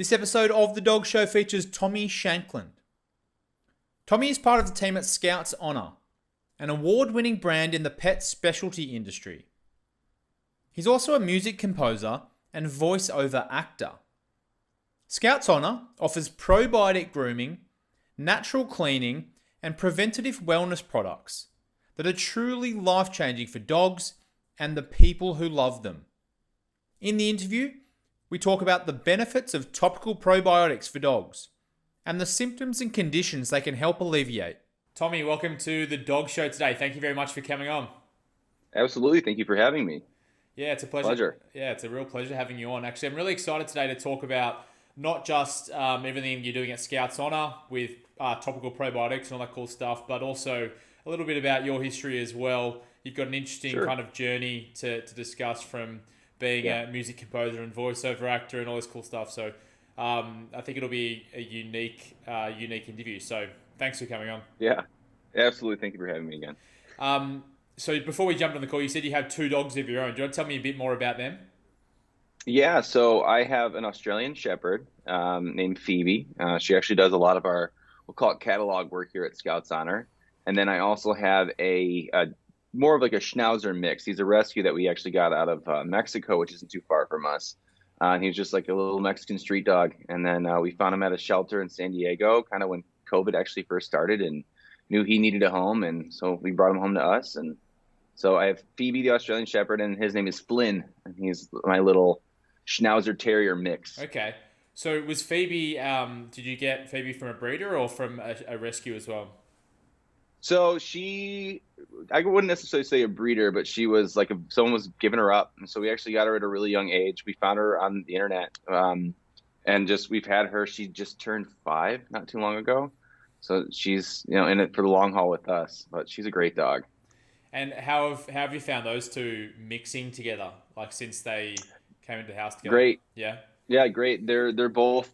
This episode of The Dog Show features Tommy Shankland. Tommy is part of the team at Skout's Honor, an award-winning brand in the pet specialty industry. He's also a music composer and voice-over actor. Skout's Honor offers probiotic grooming, natural cleaning, and preventative wellness products that are truly life-changing for dogs and the people who love them. In the interview, we talk about the benefits of topical probiotics for dogs and the symptoms and conditions they can help alleviate. Tommy, welcome to The Dog Show today. Thank you very much for coming on. Absolutely. Thank you for having me. Yeah, it's a pleasure. Yeah, it's a real pleasure having you on. Actually, I'm really excited today to talk about not just everything you're doing at Skout's Honor with topical probiotics and all that cool stuff, but also a little bit about your history as well. You've got an interesting kind of journey to discuss from being a music composer and voiceover actor and all this cool stuff. So I think it'll be a unique interview. So thanks for coming on. Yeah, absolutely. Thank you for having me again. So before we jumped on the call, you said you have 2 dogs of your own. Do you want to tell me a bit more about them? Yeah, so I have an Australian Shepherd named Phoebe. She actually does a lot of our, we'll call it catalog work here at Skout's Honor. And then I also have a more of like a Schnauzer mix. He's a rescue that we actually got out of Mexico, which isn't too far from us. And he was just like a little Mexican street dog. And then we found him at a shelter in San Diego, kind of when COVID actually first started, and knew he needed a home. And so we brought him home to us. And so I have Phoebe, the Australian Shepherd, and his name is Flynn. And he's my little Schnauzer Terrier mix. Okay. So was Phoebe, did you get Phoebe from a breeder or from a rescue as well? So I wouldn't necessarily say a breeder, but she was like someone was giving her up. And so we actually got her at a really young age. We found her on the internet, and we've had her. She just turned 5 not too long ago. So she's, in it for the long haul with us, but she's a great dog. And how have you found those two mixing together, like since they came into the house together? Great. Yeah. Yeah, great. They're both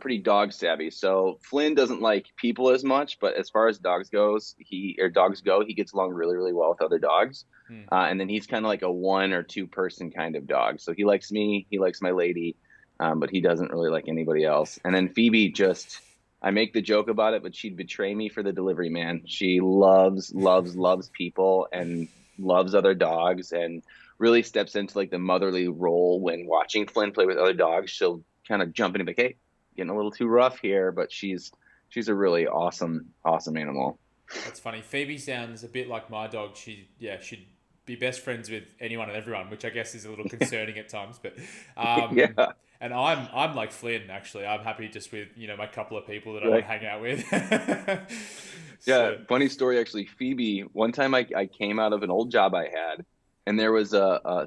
pretty dog savvy. So Flynn doesn't like people as much, but as far as dogs go, he gets along really, really well with other dogs. And then he's kind of like a 1 or 2 person kind of dog. So he likes me, he likes my lady, but he doesn't really like anybody else. And then Phoebe I make the joke about it, but she'd betray me for the delivery man. She loves people and loves other dogs and really steps into like the motherly role when watching Flynn play with other dogs. She'll kind of jump in and be like, hey, getting a little too rough here, but she's a really awesome animal. That's funny. Phoebe sounds a bit like my dog. She'd be best friends with anyone and everyone, which I guess is a little concerning at times. But yeah. And I'm like Flynn, actually. I'm happy just with, my couple of people that I hang out with. Yeah, funny story actually. Phoebe, one time I came out of an old job I had, and there was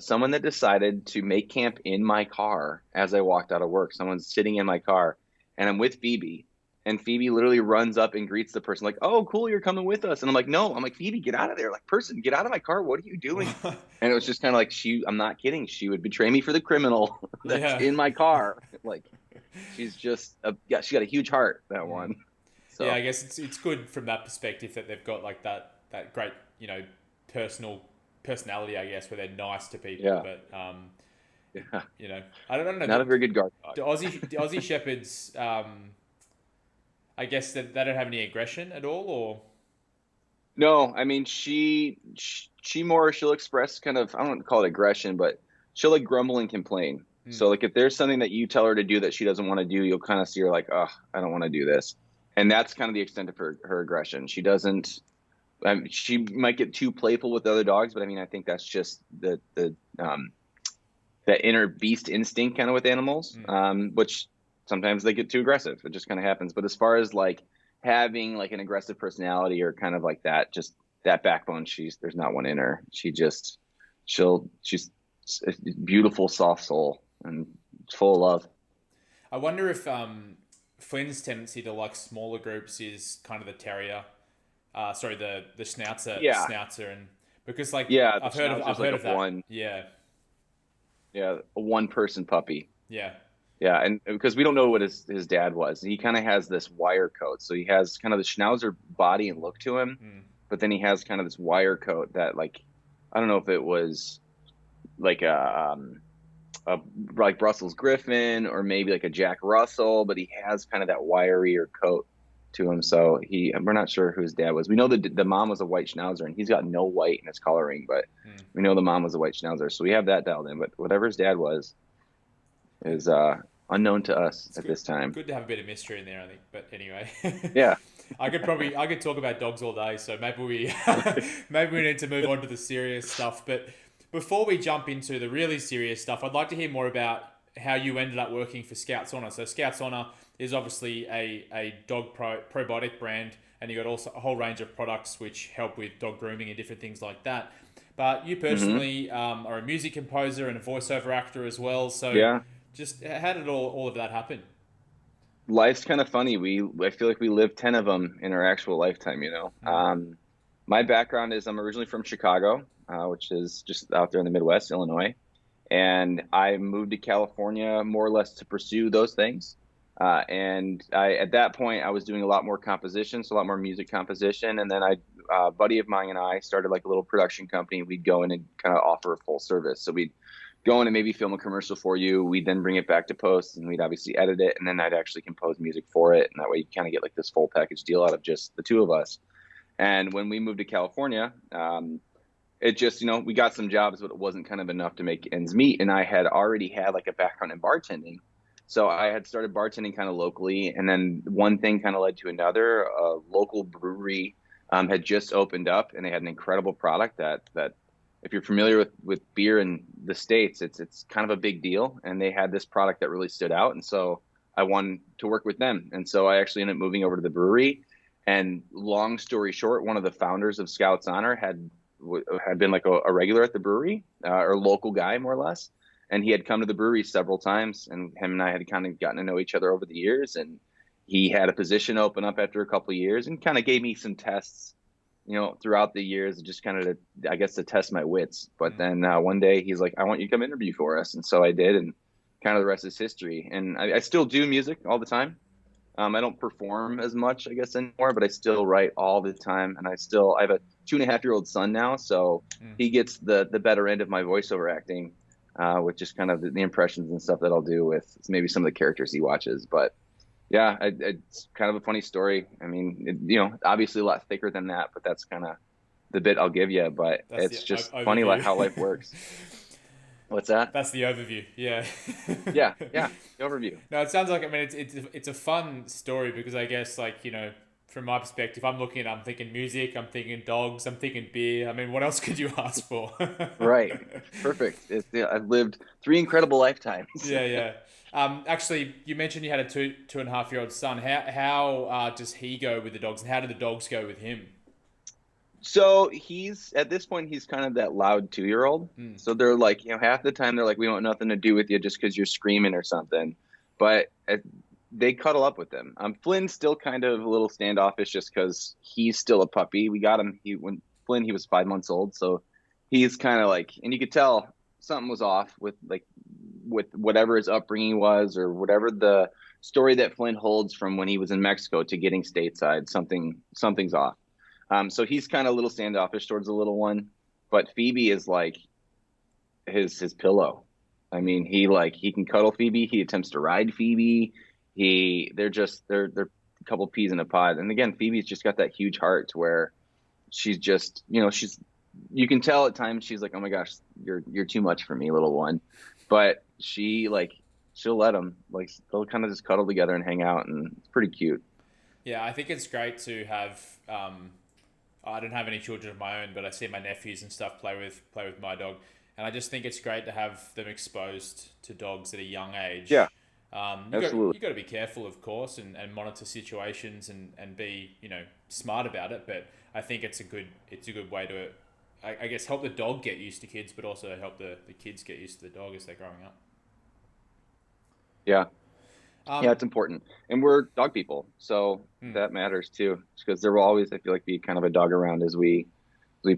someone that decided to make camp in my car as I walked out of work. Someone's sitting in my car, and I'm with Phoebe. And Phoebe literally runs up and greets the person like, oh, cool, you're coming with us. And I'm like, no. I'm like, Phoebe, get out of there. Like, person, get out of my car. What are you doing? And it was just kind of like, I'm not kidding. She would betray me for the criminal that's in my car. Like, she's just, she got a huge heart, that one. So. Yeah, I guess it's good from that perspective that they've got like that great, personality, I guess, where they're nice to people. Yeah. But, I don't know. Not a very good guard. The Aussie Shepherds, I guess that they don't have any aggression at all, or? No, I mean, she'll express kind of, I don't call it aggression, but she'll like grumble and complain. So like if there's something that you tell her to do that she doesn't want to do, you'll kind of see her like, oh, I don't want to do this. And that's kind of the extent of her aggression. She doesn't, she might get too playful with other dogs, but I mean, I think that's just that inner beast instinct kind of with animals, which sometimes they get too aggressive. It just kind of happens. But as far as like having like an aggressive personality or kind of like that, just that backbone, there's not one in her. She's a beautiful, soft soul and full of love. I wonder if Flynn's tendency to like smaller groups is kind of the terrier, the schnauzer, schnauzer, and because like I've heard of that. One, yeah, a 1-person puppy. Yeah. Yeah, and because we don't know what his dad was. He kind of has this wire coat. So he has kind of the Schnauzer body and look to him, but then he has kind of this wire coat that, like, I don't know if it was like a like Brussels Griffin or maybe like a Jack Russell, but he has kind of that wirier coat to him. So we're not sure who his dad was. We know the mom was a white Schnauzer, and he's got no white in his coloring, but we know the mom was a white Schnauzer. So we have that dialed in. But whatever his dad was is unknown to us at this time. Good to have a bit of mystery in there, I think. But anyway, Yeah. I could talk about dogs all day. So maybe we maybe we need to move on to the serious stuff. But before we jump into the really serious stuff, I'd like to hear more about how you ended up working for Skout's Honor. So Skout's Honor is obviously a dog probiotic brand, and you got also a whole range of products which help with dog grooming and different things like that. But you personally are a music composer and a voiceover actor as well. So Yeah. just how did all of that happen? Life's kind of funny. I feel like we lived 10 of them in our actual lifetime, My background is I'm originally from Chicago, which is just out there in the Midwest, Illinois. And I moved to California more or less to pursue those things. At that point, I was doing a lot more composition, so a lot more music composition. And then a buddy of mine and I started like a little production company. We'd go in and kind of offer a full service. So we'd go in and maybe film a commercial for you. We'd then bring it back to post, and we'd obviously edit it. And then I'd actually compose music for it. And that way you kind of get like this full package deal out of just the two of us. And when we moved to California, it just, we got some jobs, but it wasn't kind of enough to make ends meet. And I had already had like a background in bartending. So I had started bartending kind of locally. And then one thing kind of led to another. A local brewery had just opened up, and they had an incredible product that if you're familiar with beer in the States, it's kind of a big deal. And they had this product that really stood out. And so I wanted to work with them. And so I actually ended up moving over to the brewery. And long story short, one of the founders of Skout's Honor had been like a regular at the brewery, or a local guy more or less. And he had come to the brewery several times, and him and I had kind of gotten to know each other over the years. And he had a position open up after a couple of years and kind of gave me some tests, throughout the years, just kind of to test my wits. But then one day he's like, I want you to come interview for us. And so I did, and kind of the rest is history. And I still do music all the time. I don't perform as much, I guess, anymore, but I still write all the time. And I have a 2.5-year-old son now. So he gets the better end of my voiceover acting, with just kind of the impressions and stuff that I'll do with maybe some of the characters he watches. But yeah, it's kind of a funny story. I mean, obviously a lot thicker than that, but that's kind of the bit I'll give you. But it's just funny like how life works. What's that? That's the overview. Yeah. yeah. The overview. No, it sounds like, it's a fun story because I guess from my perspective, I'm thinking music, I'm thinking dogs, I'm thinking beer. I mean, what else could you ask for? Right. Perfect. I've lived 3 incredible lifetimes. Yeah. Actually, you mentioned you had a 2.5-year-old son. How does he go with the dogs, and how do the dogs go with him? So at this point, he's kind of that loud 2-year-old. So they're like, half the time they're like, we want nothing to do with you just because you're screaming or something. But they cuddle up with him. Flynn's still kind of a little standoffish just because he's still a puppy. We got him when Flynn, he was 5 months old. So he's kind of like, and you could tell something was off with whatever his upbringing was, or whatever the story that Flynn holds from when he was in Mexico to getting stateside. Something's off. So he's kind of a little standoffish towards the little one, but Phoebe is like his pillow. I mean, he can cuddle Phoebe. He attempts to ride Phoebe. They're a couple peas in a pod. And again, Phoebe's just got that huge heart to where she's just, you can tell at times she's like, oh my gosh, you're too much for me, little one. But she'll let them, they'll kind of just cuddle together and hang out, and it's pretty cute. Yeah, I think it's great to have. I don't have any children of my own, but I see my nephews and stuff play with my dog, and I just think it's great to have them exposed to dogs at a young age. Yeah, absolutely. You got to be careful, of course, and monitor situations and be smart about it. But I think it's a good way to, I guess, help the dog get used to kids, but also help the kids get used to the dog as they're growing up. Yeah. It's important. And we're dog people, so that matters too, because there will always, I feel like, be kind of a dog around as we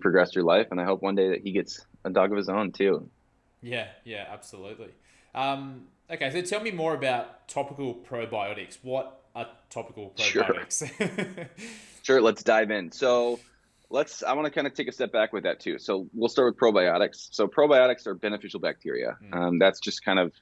progress through life. And I hope one day that he gets a dog of his own too. Yeah, absolutely. Okay, so tell me more about Topical Probiotics. What are Topical Probiotics? Sure, let's dive in. So I want to kind of take a step back with that too. So we'll start with probiotics. So probiotics are beneficial bacteria. That's just kind of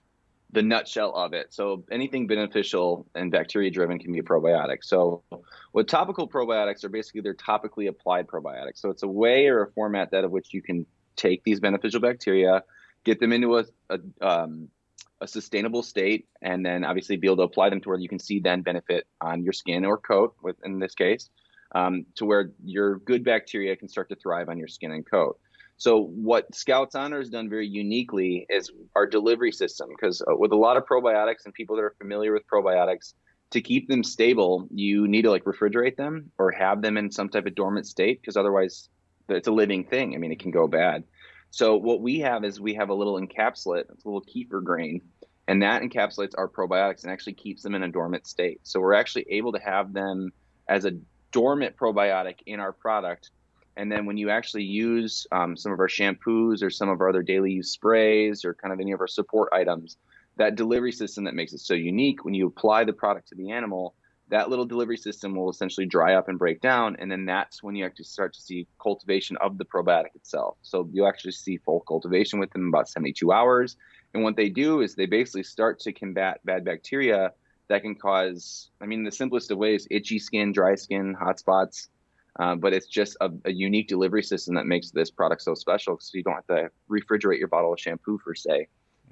the nutshell of it. So anything beneficial and bacteria driven can be a probiotic. So what topical probiotics are, basically they're topically applied probiotics. So it's a way or a format that of which you can take these beneficial bacteria, get them into a sustainable state, and then obviously be able to apply them to where you can see then benefit on your skin or coat, in this case, to where your good bacteria can start to thrive on your skin and coat. So what Skout's Honor has done very uniquely is our delivery system, because with a lot of probiotics and people that are familiar with probiotics, to keep them stable, you need to like refrigerate them or have them in some type of dormant state, because otherwise it's a living thing. I mean, it can go bad. So what we have is we have a little encapsulate, it's a little kefir grain, and that encapsulates our probiotics and actually keeps them in a dormant state. So we're actually able to have them as a dormant probiotic in our product. And then when you actually use some of our shampoos or some of our other daily use sprays or kind of any of our support items, that delivery system that makes it so unique, when you apply the product to the animal, that little delivery system will essentially dry up and break down. And then that's when you actually start to see cultivation of the probiotic itself. So you'll actually see full cultivation within about 72 hours. And what they do is they basically start to combat bad bacteria that can cause, I mean, the simplest of ways, itchy skin, dry skin, hot spots. But it's just a unique delivery system that makes this product so special, so you don't have to refrigerate your bottle of shampoo per se.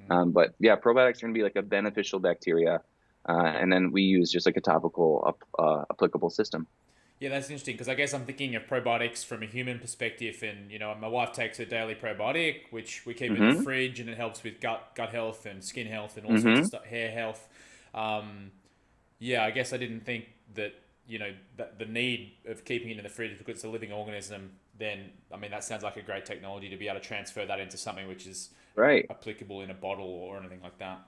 But yeah, probiotics are going to be like a beneficial bacteria. And then we use just like a topical applicable system. Yeah, that's interesting, because I guess I'm thinking of probiotics from a human perspective, and my wife takes a daily probiotic, which we keep in the fridge, and it helps with gut health and skin health and all sorts of stuff, hair health. Yeah, I guess I didn't think that the need of keeping it in the fridge because it's a living organism. Then I mean, that sounds like a great technology to be able to transfer that into something which is applicable in a bottle or anything like that.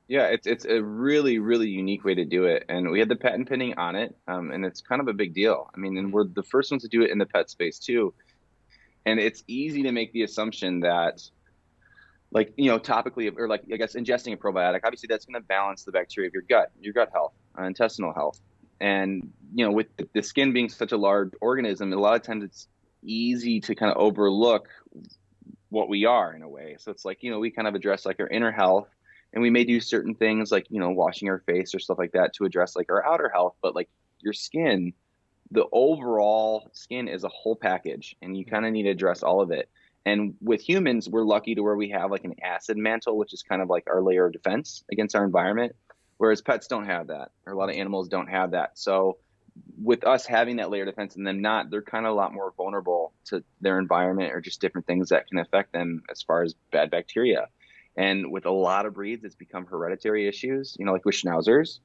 Yeah, it's a really, really unique way to do it. And we had the patent pending on it, and it's kind of a big deal. I mean, and we're the first ones to do it in the pet space too. And it's easy to make the assumption that, like, topically, or like, I guess, ingesting a probiotic, obviously that's going to balance the bacteria of your gut health, intestinal health. And, with the skin being such a large organism, a lot of times it's easy to kind of overlook what we are in a way. So it's like, we kind of address like our inner health. And we may do certain things like, washing our face or stuff like that to address like our outer health. But like your skin, the overall skin is a whole package, and you kind of need to address all of it. And with humans, we're lucky to where we have like an acid mantle, which is kind of like our layer of defense against our environment, whereas pets don't have that, or a lot of animals don't have that. So with us having that layer of defense and them not, they're kind of a lot more vulnerable to their environment or just different things that can affect them as far as bad bacteria. And with a lot of breeds, it's become hereditary issues, like with schnauzers.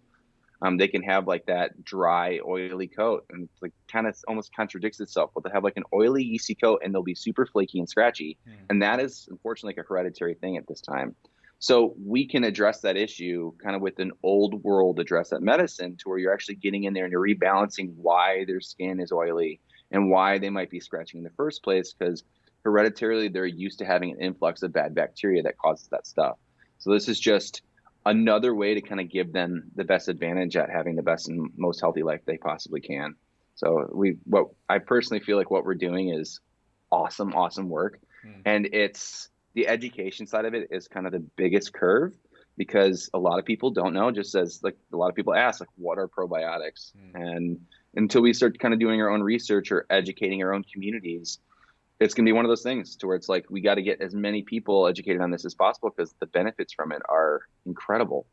They can have like that dry, oily coat, and it's like kind of almost contradicts itself. But they have like an oily, yeasty coat, and they'll be super flaky and scratchy. And that is unfortunately like a hereditary thing at this time. So we can address that issue kind of with an old world address at medicine, to where you're actually getting in there and you're rebalancing why their skin is oily and why they might be scratching in the first place, because hereditarily they're used to having an influx of bad bacteria that causes that stuff. So this is just another way to kind of give them the best advantage at having the best and most healthy life they possibly can. So what I personally feel like what we're doing is awesome work. And it's the education side of it is kind of the biggest curve, because a lot of people don't know, just as like a lot of people ask, like, what are probiotics? And until we start kind of doing our own research or educating our own communities, it's going to be one of those things to where it's like, we got to get as many people educated on this as possible, because the benefits from it are incredible.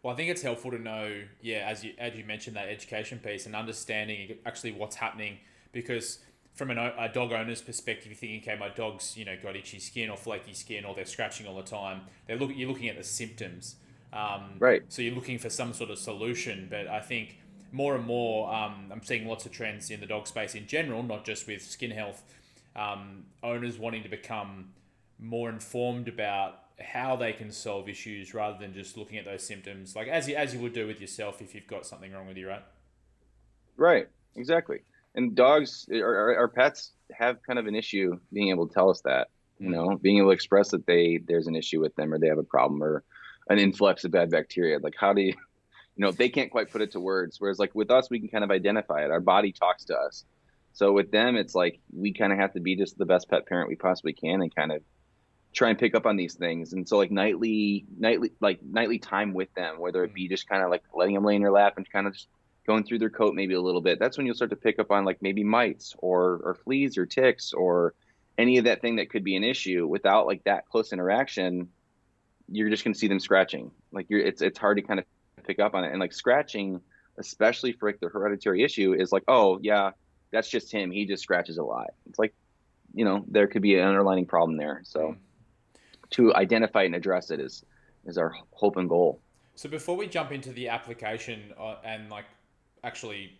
Well, I think it's helpful to know, as you mentioned, that education piece and understanding actually what's happening, because from a dog owner's perspective, you're thinking, okay, my dog's got itchy skin or flaky skin, or they're scratching all the time. You're looking at the symptoms, Right. So you're looking for some sort of solution. But I think more and more, I'm seeing lots of trends in the dog space in general, not just with skin health. Owners wanting to become more informed about how they can solve issues rather than just looking at those symptoms, like as you would do with yourself if you've got something wrong with you, right? Right. Exactly. And dogs, our pets, have kind of an issue being able to tell us that, being able to express that there's an issue with them, or they have a problem, or an influx of bad bacteria. Like, how do you, they can't quite put it to words. Whereas like with us, we can kind of identify it. Our body talks to us. So with them, it's like we kind of have to be just the best pet parent we possibly can and kind of try and pick up on these things. And so like nightly time with them, whether it be just kind of like letting them lay in your lap and kind of just going through their coat maybe a little bit. That's when you'll start to pick up on like maybe mites or fleas or ticks or any of that thing that could be an issue. Without like that close interaction, you're just going to see them scratching. Like it's hard to kind of pick up on it. And like scratching, especially for like the hereditary issue, is like, oh yeah, that's just him. He just scratches a lot. It's like, there could be an underlying problem there. So to identify and address it is our hope and goal. So before we jump into the application and like actually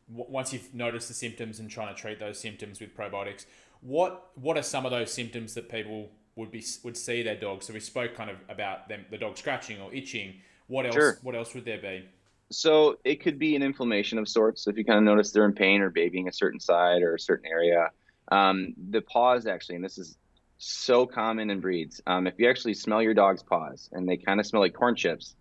once you've noticed the symptoms and trying to treat those symptoms with probiotics, what are some of those symptoms that people would see their dog? So we spoke kind of about the dog scratching or itching. What else? Sure. What else would there be? So it could be an inflammation of sorts. If you kind of notice they're in pain or babying a certain side or a certain area, the paws actually, and this is so common in breeds. If you actually smell your dog's paws and they kind of smell like corn chips,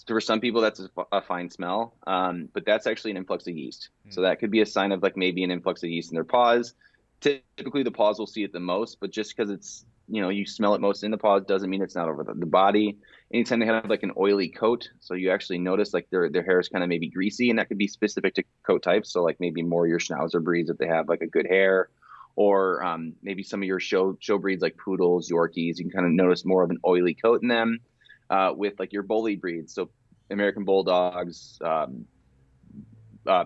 for some people that's a fine smell, but that's actually an influx of yeast. So that could be a sign of like maybe an influx of yeast in their paws. Typically the paws will see it the most, but just because it's, you smell it most in the paws doesn't mean it's not over the body. Anytime they have like an oily coat, so you actually notice like their hair is kind of maybe greasy, and that could be specific to coat types. So like maybe more your Schnauzer breeds if they have like a good hair, or maybe some of your show breeds like poodles, Yorkies, you can kind of notice more of an oily coat in them. With like your bully breeds, so American Bulldogs,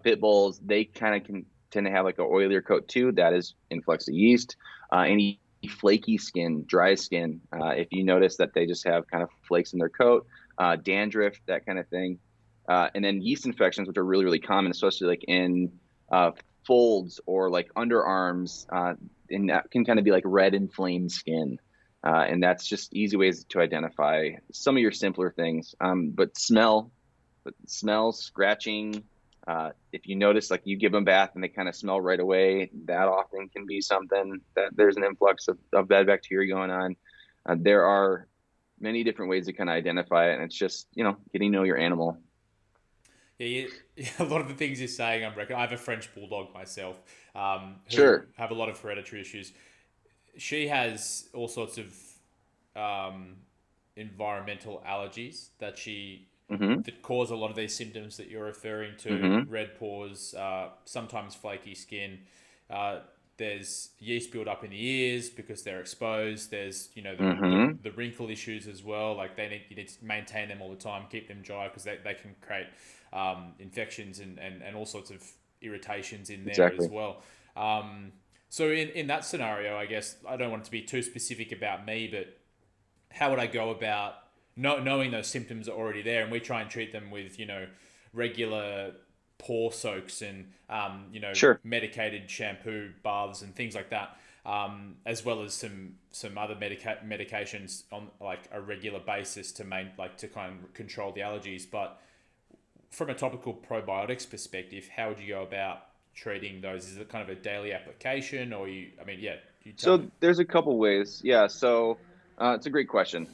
Pit Bulls, they kind of can tend to have like an oilier coat too. That is influx of yeast. Any flaky skin, dry skin, if you notice that they just have kind of flakes in their coat, dandruff, that kind of thing. And then yeast infections, which are really, really common, especially like in folds or like underarms, and that can kind of be like red inflamed skin. And that's just easy ways to identify some of your simpler things. But smell, scratching, if you notice, like you give them a bath and they kind of smell right away, that often can be something that there's an influx of bad bacteria going on. There are many different ways to kind of identify it. And it's just, getting to know your animal. Yeah, a lot of the things you're saying, I have a French Bulldog myself, who Sure. have a lot of hereditary issues. She has all sorts of environmental allergies that that cause a lot of these symptoms that you're referring to: red paws, sometimes flaky skin. There's yeast build up in the ears because they're exposed. There's the wrinkle issues as well. Like you need to maintain them all the time, keep them dry because they can create infections and all sorts of irritations in there Exactly. as well. So in that scenario, I guess I don't want it to be too specific about me, but how would I go about knowing those symptoms are already there, and we try and treat them with regular paw soaks and Sure. medicated shampoo baths and things like that, as well as some other medications on like a regular basis to kind of control the allergies. But from a topical probiotics perspective, how would you go about treating those? Is it kind of a daily application, or you tell me. So there's a couple ways. Yeah. So it's a great question.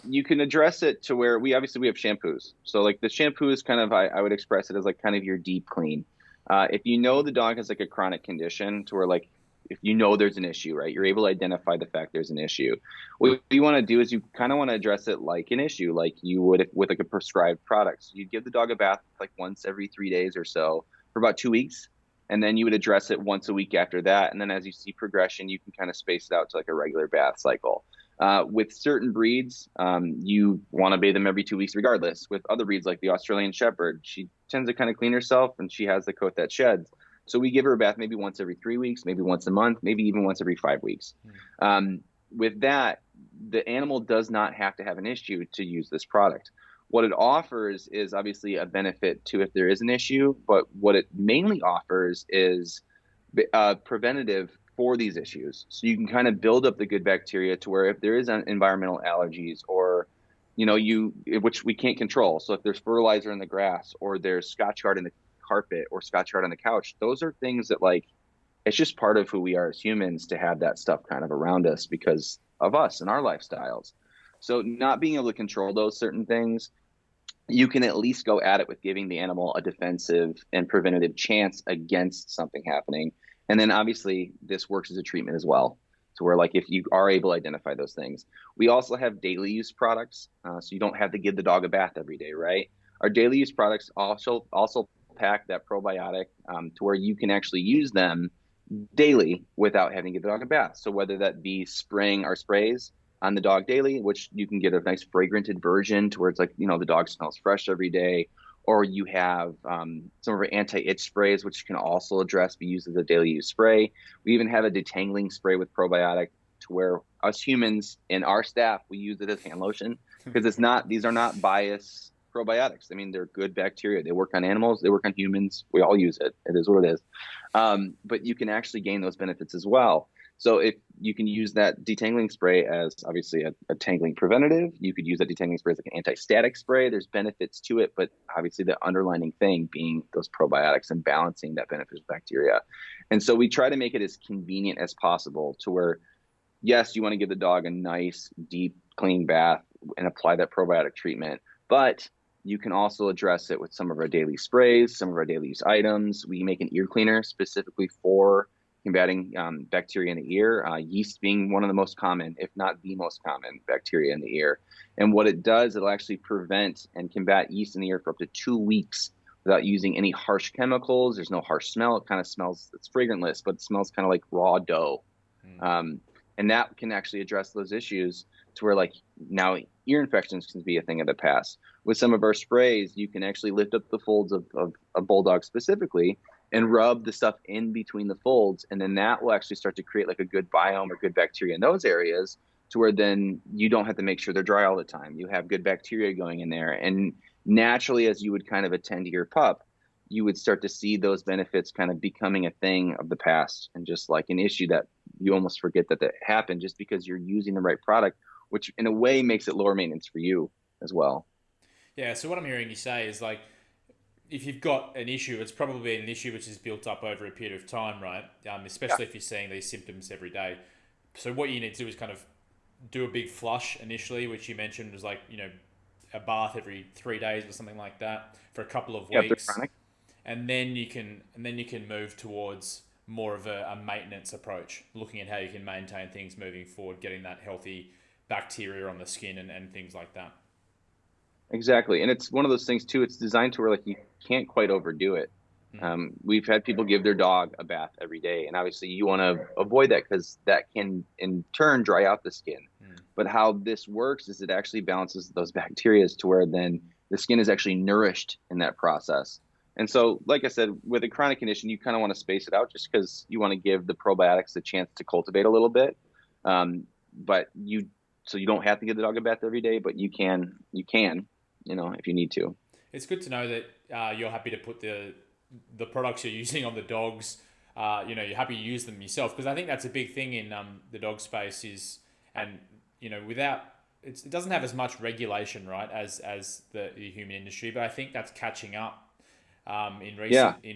You can address it to where we have shampoos. So like the shampoo is kind of, I would express it as like kind of your deep clean. If you know the dog has like a chronic condition to where like, if there's an issue, right, you're able to identify the fact there's an issue. What you want to do is you kind of want to address it like an issue, like you would with like a prescribed product. So you'd give the dog a bath like once every 3 days or so for about 2 weeks. And then you would address it once a week after that. And then as you see progression, you can kind of space it out to like a regular bath cycle. With certain breeds, you want to bathe them every 2 weeks regardless. With other breeds like the Australian Shepherd, she tends to kind of clean herself and she has the coat that sheds. So we give her a bath maybe once every 3 weeks, maybe once a month, maybe even once every 5 weeks. With that, the animal does not have to have an issue to use this product. What it offers is obviously a benefit to if there is an issue, but what it mainly offers is preventative for these issues. So you can kind of build up the good bacteria to where if there is environmental allergies or, which we can't control. So if there's fertilizer in the grass or there's Scotchard in the carpet or Scotchard on the couch, those are things that like, it's just part of who we are as humans to have that stuff kind of around us because of us and our lifestyles. So not being able to control those certain things, you can at least go at it with giving the animal a defensive and preventative chance against something happening. And then obviously this works as a treatment as well. So where like if you are able to identify those things, we also have daily use products. So you don't have to give the dog a bath every day, right? Our daily use products also pack that probiotic to where you can actually use them daily without having to give the dog a bath. So whether that be spraying our sprays on the dog daily, which you can get a nice fragranted version to where it's like, the dog smells fresh every day, or you have some of our anti-itch sprays, which can also be used as a daily use spray. We even have a detangling spray with probiotic to where us humans and our staff, we use it as hand lotion because these are not biased probiotics. I mean, they're good bacteria. They work on animals. They work on humans. We all use it. It is what it is. But you can actually gain those benefits as well. So if you can use that detangling spray as obviously a tangling preventative, you could use that detangling spray as like an anti-static spray. There's benefits to it, but obviously the underlining thing being those probiotics and balancing that beneficial bacteria. And so we try to make it as convenient as possible to where, yes, you want to give the dog a nice, deep, clean bath and apply that probiotic treatment, but you can also address it with some of our daily sprays, some of our daily use items. We make an ear cleaner specifically for combating bacteria in the ear, yeast being one of the most common, if not the most common bacteria in the ear. And what it does, it'll actually prevent and combat yeast in the ear for up to 2 weeks without using any harsh chemicals. There's no harsh smell. It kind of smells, it's fragrantless, but it smells kind of like raw dough. And that can actually address those issues to where like now ear infections can be a thing of the past. With some of our sprays, you can actually lift up the folds of a bulldog specifically and rub the stuff in between the folds. And then that will actually start to create like a good biome or good bacteria in those areas to where then you don't have to make sure they're dry all the time. You have good bacteria going in there. And naturally, as you would kind of attend to your pup, you would start to see those benefits kind of becoming a thing of the past and just like an issue that you almost forget that happened just because you're using the right product, which in a way makes it lower maintenance for you as well. Yeah, so what I'm hearing you say is like, if you've got an issue, it's probably an issue which is built up over a period of time, right? Especially if you're seeing these symptoms every day. So what you need to do is kind of do a big flush initially, which you mentioned was like, a bath every 3 days or something like that for a couple of weeks. Chronic. And then you can move towards more of a maintenance approach, looking at how you can maintain things moving forward, getting that healthy bacteria on the skin and things like that. Exactly. And it's one of those things too, it's designed to where like you can't quite overdo it. We've had people give their dog a bath every day, and obviously you want to avoid that because that can in turn dry out the skin. But how this works is it actually balances those bacteria to where then the skin is actually nourished in that process. And so, like I said, with a chronic condition, you kind of want to space it out just because you want to give the probiotics a chance to cultivate a little bit. So you don't have to give the dog a bath every day, but you can, if you need to. It's good to know that you're happy to put the products you're using on the dogs. You're happy to use them yourself, because I think that's a big thing in the dog space is, and without it doesn't have as much regulation, right, as the human industry, but I think that's catching up in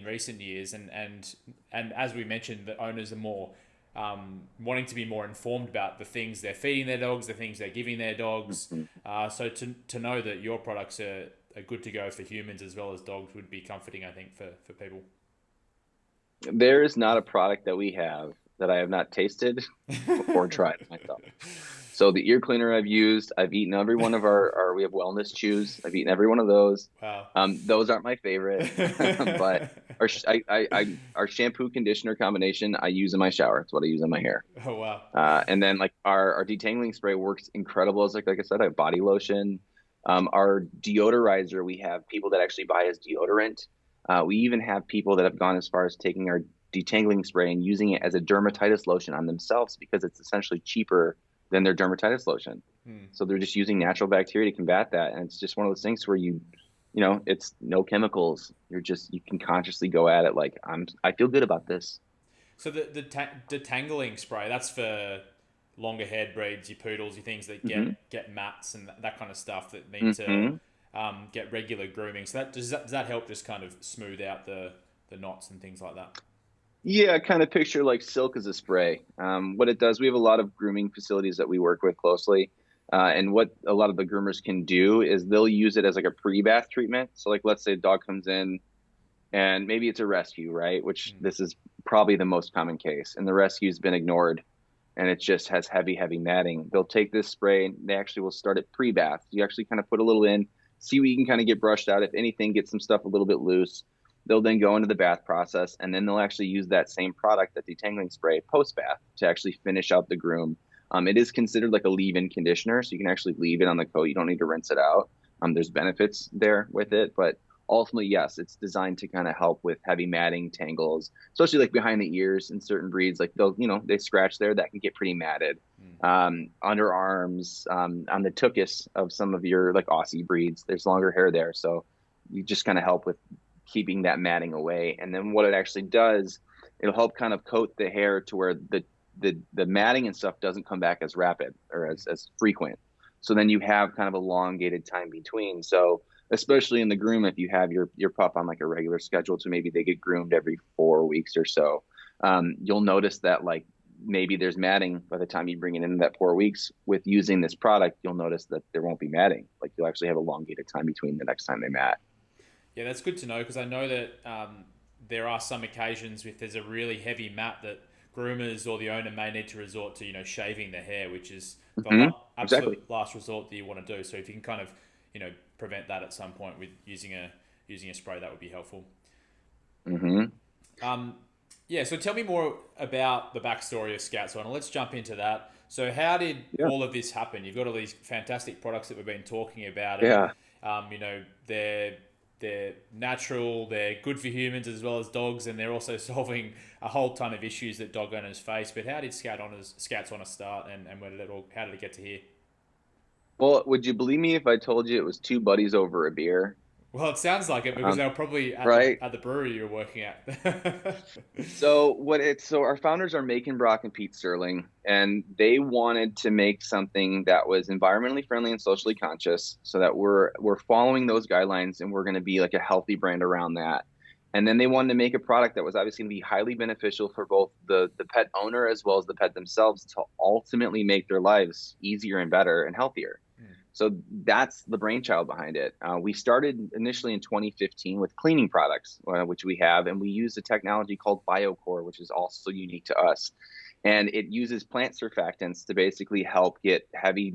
recent years, and as we mentioned, the owners are more wanting to be more informed about the things they're feeding their dogs, the things they're giving their dogs. So to know that your products are good to go for humans as well as dogs would be comforting, I think, for people. There is not a product that we have that I have not tasted or tried myself. So the ear cleaner I've used, I've eaten every one of we have wellness chews. I've eaten every one of those. Wow. Those aren't my favorite, but our shampoo conditioner combination I use in my shower. It's what I use in my hair. Oh, wow. And then like our detangling spray works incredible as like I said, I have body lotion. Our deodorizer, we have people that actually buy as deodorant. We even have people that have gone as far as taking our detangling spray and using it as a dermatitis lotion on themselves because it's essentially cheaper than their dermatitis lotion. So they're just using natural bacteria to combat that. And it's just one of those things where it's no chemicals. You can consciously go at it like I feel good about this. So the detangling spray, that's for longer haired breeds, your poodles, your things that get mats and that kind of stuff that need to get regular grooming. So does that help just kind of smooth out the knots and things like that? Yeah, kind of picture like silk as a spray. What it does, we have a lot of grooming facilities that we work with closely. And what a lot of the groomers can do is they'll use it as like a pre-bath treatment. So like, let's say a dog comes in and maybe it's a rescue, right? Which this is probably the most common case. And the rescue's been ignored and it just has heavy, heavy matting. They'll take this spray and they actually will start it pre-bath. You actually kind of put a little in, see what you can kind of get brushed out. If anything, get some stuff a little bit loose. They'll then go into the bath process, and then they'll actually use that same product, that detangling spray, post-bath to actually finish out the groom. It is considered like a leave-in conditioner, so you can actually leave it on the coat. You don't need to rinse it out. There's benefits there with it, but ultimately, yes, it's designed to kind of help with heavy matting, tangles, especially like behind the ears in certain breeds. Like they'll, they scratch there, that can get pretty matted. Underarms, on the tuchus of some of your like Aussie breeds, there's longer hair there, so you just kind of help with keeping that matting away. And then what it actually does, it'll help kind of coat the hair to where the matting and stuff doesn't come back as rapid or as frequent. So then you have kind of elongated time between. So especially in the groom, if you have your pup on like a regular schedule, so maybe they get groomed every 4 weeks or so, you'll notice that like maybe there's matting by the time you bring it in that 4 weeks. With using this product, you'll notice that there won't be matting. Like you'll actually have elongated time between the next time they mat. Yeah, that's good to know, because I know that there are some occasions if there's a really heavy mat that groomers or the owner may need to resort to, shaving their hair, which is the absolute Exactly. last resort that you want to do. So if you can kind of, prevent that at some point with using a spray, that would be helpful. Yeah, so tell me more about the backstory of Skout. So let's jump into that. So how did Yeah. all of this happen? You've got all these fantastic products that we've been talking about, and Yeah. they're natural, they're good for humans as well as dogs, and they're also solving a whole ton of issues that dog owners face. But how did Scouts on a start, and how did it get to here? Well, would you believe me if I told you it was two buddies over a beer? Well, it sounds like it, because they were probably at the Right. at the brewery you were working at. So our founders are Macon Brock and Pete Sterling, and they wanted to make something that was environmentally friendly and socially conscious, so that we're following those guidelines and we're going to be like a healthy brand around that. And then they wanted to make a product that was obviously going to be highly beneficial for both the pet owner as well as the pet themselves, to ultimately make their lives easier and better and healthier. So that's the brainchild behind it. We started initially in 2015 with cleaning products, which we have, and we use a technology called BioCore, which is also unique to us. And it uses plant surfactants to basically help get heavy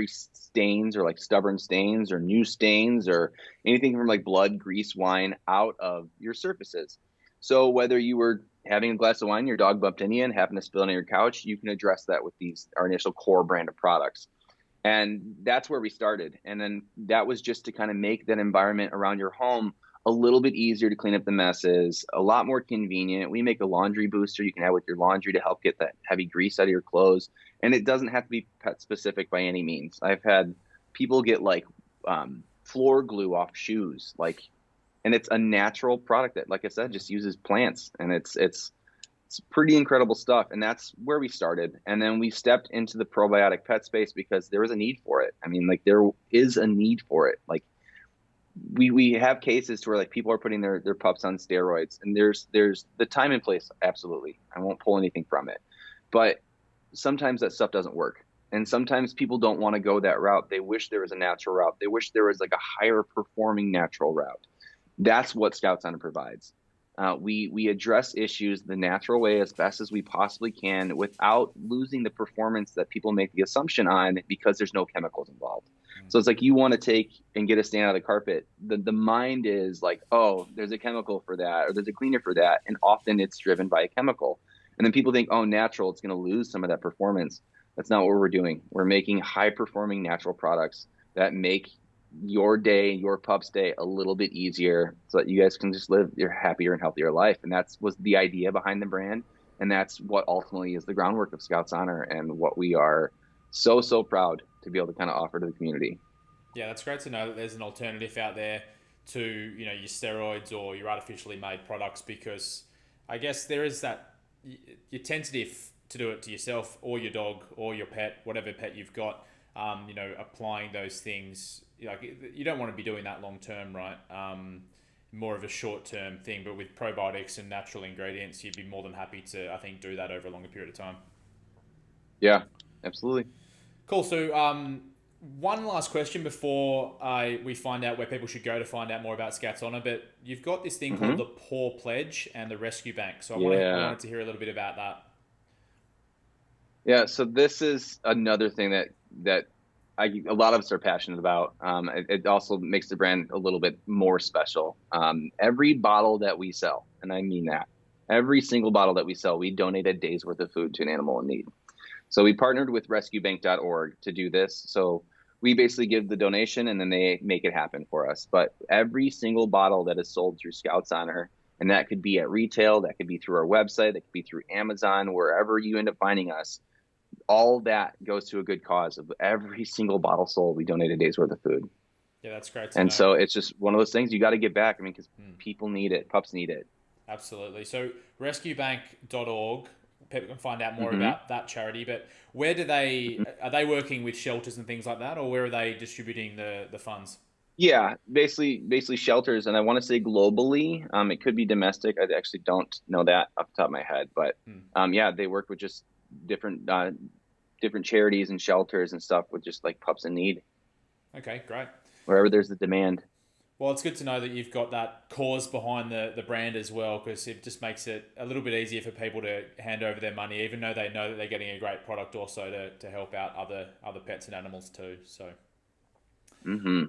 stains, or like stubborn stains or new stains or anything from like blood, grease, wine out of your surfaces. So whether you were having a glass of wine, your dog bumped into you and happened to spill it on your couch, you can address that with our initial core brand of products. And that's where we started. And then that was just to kind of make that environment around your home a little bit easier to clean up the messes, a lot more convenient. We make a laundry booster you can have with your laundry to help get that heavy grease out of your clothes. And it doesn't have to be pet specific by any means. I've had people get like floor glue off shoes, and it's a natural product that, like I said, just uses plants, and it's pretty incredible stuff. And that's where we started. And then we stepped into the probiotic pet space because there was a need for it. I mean, like there is a need for it. Like we have cases to where like people are putting their pups on steroids, and there's the time and place. Absolutely. I won't pull anything from it, but sometimes that stuff doesn't work. And sometimes people don't want to go that route. They wish there was a natural route. They wish there was like a higher performing natural route. That's what Skout Center provides. We address issues the natural way as best as we possibly can without losing the performance that people make the assumption on, because there's no chemicals involved. So it's like you want to take and get a stain out of the carpet. The mind is like, oh, there's a chemical for that, or there's a cleaner for that. And often it's driven by a chemical. And then people think, oh, natural, it's going to lose some of that performance. That's not what we're doing. We're making high performing natural products that make your day, your pup's day, a little bit easier, so that you guys can just live your happier and healthier life. And that's was the idea behind the brand. And that's what ultimately is the groundwork of Skout's Honor, and what we are so proud to be able to kind of offer to the community. Yeah, that's great to know that there's an alternative out there to your steroids or your artificially made products, because I guess there is that you're tentative to do it to yourself or your dog or your pet, whatever pet you've got. Applying those things, you don't want to be doing that long term, right? More of a short term thing, but with probiotics and natural ingredients, you'd be more than happy to, I think, do that over a longer period of time. Yeah, absolutely. Cool. So, one last question before we find out where people should go to find out more about Scouts Honor. But you've got this thing called Hmm. the Paw Pledge and the Rescue Bank. So I Yeah. wanted to hear a little bit about that. Yeah. So this is another thing that a lot of us are passionate about. It also makes the brand a little bit more special. Every bottle that we sell, and I mean that, every single bottle that we sell, we donate a day's worth of food to an animal in need. So we partnered with rescuebank.org to do this. So we basically give the donation and then they make it happen for us. But every single bottle that is sold through Scouts Honor, and that could be at retail, that could be through our website, that could be through Amazon, wherever you end up finding us, all that goes to a good cause. Of every single bottle sold, we donate a day's worth of food. Yeah, that's great to And know. so it's just one of those things you got to get back. I mean, because people need it, pups need it. Absolutely. So rescuebank.org, people can find out more Hmm. about that charity. But where do are they working with shelters and things like that, or where are they distributing the funds? Yeah, basically shelters, and I want to say globally. It could be domestic. I actually don't know that off the top of my head, but yeah, they work with just different different charities and shelters and stuff with just like pups in need Okay, great. wherever there's the demand. Well, it's good to know that you've got that cause behind the brand as well, because it just makes it a little bit easier for people to hand over their money, even though they know that they're getting a great product also to help out other pets and animals too. So, Hmm.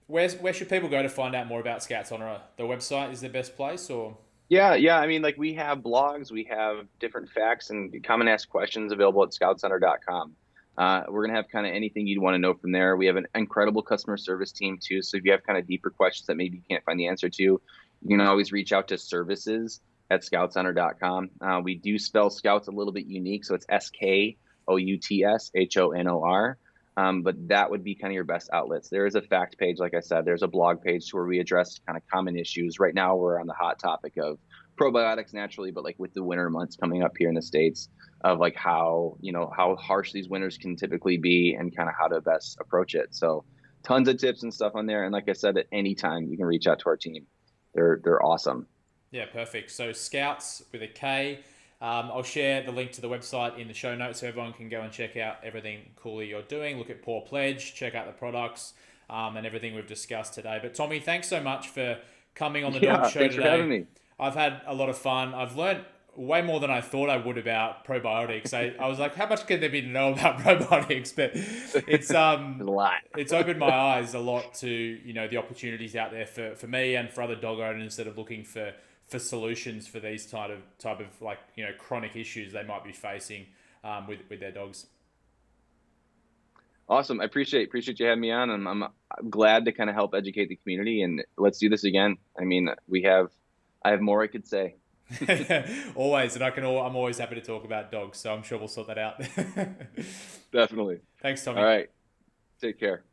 where should people go to find out more about Scouts Honor? The website is the best place, or Yeah. I mean, like we have blogs, we have different facts and common asked questions available at scoutcenter.com. We're going to have kind of anything you'd want to know from there. We have an incredible customer service team too. So if you have kind of deeper questions that maybe you can't find the answer to, you can always reach out to services at scoutcenter.com. We do spell scouts a little bit unique. So it's SKOUTSHONOR. But that would be kind of your best outlets. There is a fact page, like I said, there's a blog page where we address kind of common issues. Right now, we're on the hot topic of probiotics naturally, but like with the winter months coming up here in the States, of like how harsh these winters can typically be and kind of how to best approach it. So tons of tips and stuff on there. And like I said, at any time you can reach out to our team. They're awesome. yeah, perfect. So Scouts with a K. I'll share the link to the website in the show notes so everyone can go and check out everything cool that you're doing. Look at Paw Pledge, check out the products, and everything we've discussed today. But Tommy, thanks so much for coming on the dog Yeah, show thanks for having today. me. I've had a lot of fun. I've learned way more than I thought I would about probiotics. I was like, how much can there be to know about probiotics? But it's There's a lot. it's opened my eyes a lot to the opportunities out there for me and for other dog owners that are looking for solutions for these type of like chronic issues they might be facing with their dogs. Awesome. I appreciate you having me on, and I'm glad to kind of help educate the community. And let's do this again. I mean, I have more I could say. Always, and I'm always happy to talk about dogs, so I'm sure we'll sort that out. Definitely. Thanks, Tommy. All right. Take care.